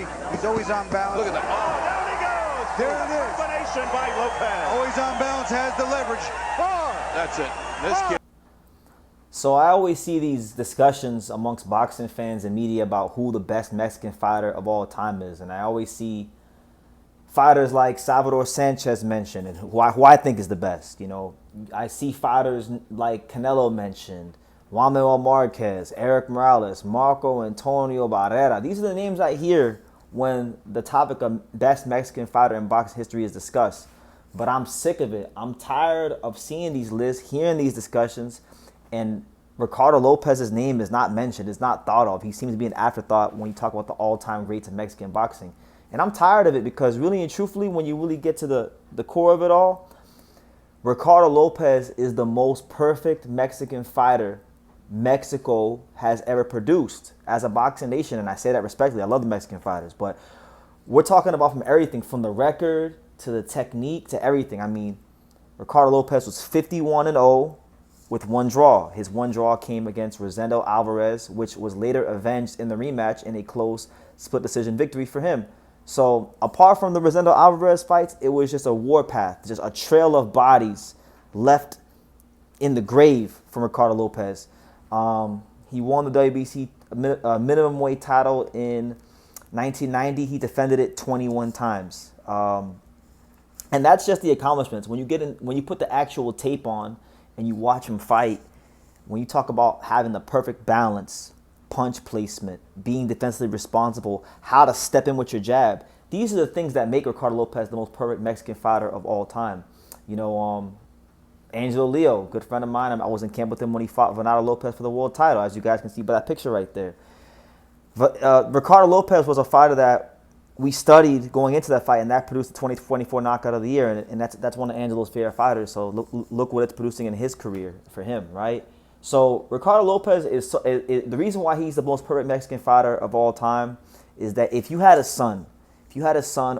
quickly. He's always on balance. Look at that. Oh, down he goes. There it is. Combination by Lopez. Always on balance, has the leverage. That's it. This kid. So I always see these discussions amongst boxing fans and media about who the best Mexican fighter of all time is. And I always see fighters like Salvador Sanchez mentioned, and who I think is the best. You know, I see fighters like Canelo mentioned, Juan Manuel Marquez, Eric Morales, Marco Antonio Barrera. These are the names I hear when the topic of best Mexican fighter in boxing history is discussed. But I'm sick of it. I'm tired of seeing these lists, hearing these discussions, and Ricardo Lopez's name is not mentioned, is not thought of. He seems to be an afterthought when you talk about the all-time greats of Mexican boxing. And I'm tired of it because really and truthfully, when you really get to the core of it all, Ricardo Lopez is the most perfect Mexican fighter Mexico has ever produced as a boxing nation. And I say that respectfully. I love the Mexican fighters. But we're talking about from everything, from the record to the technique to everything. I mean, Ricardo Lopez was 51-0 with one draw. His one draw came against Rosendo Alvarez, which was later avenged in the rematch in a close split decision victory for him. So apart from the Rosendo Alvarez fights, it was just a warpath, just a trail of bodies left in the grave from Ricardo Lopez. He won the WBC minimum weight title in 1990. He defended it 21 times. And that's just the accomplishments. When you put the actual tape on and you watch him fight, when you talk about having the perfect balance, punch placement, being defensively responsible, how to step in with your jab, these are the things that make Ricardo Lopez the most perfect Mexican fighter of all time. You know, Angelo Leo, good friend of mine. I was in camp with him when he fought Venado Lopez for the world title, as you guys can see by that picture right there. Ricardo Lopez was a fighter that we studied going into that fight, and that produced the 2024 knockout of the year, and that's one of Angelo's favorite fighters. So look what it's producing in his career for him, right? So Ricardo Lopez is the reason why he's the most perfect Mexican fighter of all time is that if you had a son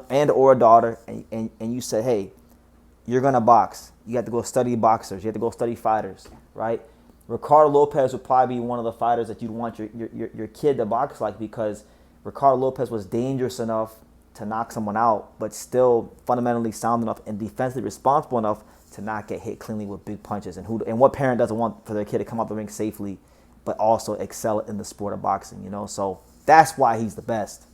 and or a daughter, and you said, hey, you're gonna box, you have to go study boxers, you have to go study fighters, right? Ricardo Lopez would probably be one of the fighters that you'd want your kid to box like, because Ricardo Lopez was dangerous enough to knock someone out, but still fundamentally sound enough and defensively responsible enough to not get hit cleanly with big punches. And what parent doesn't want for their kid to come out the ring safely, but also excel in the sport of boxing, you know? So that's why he's the best.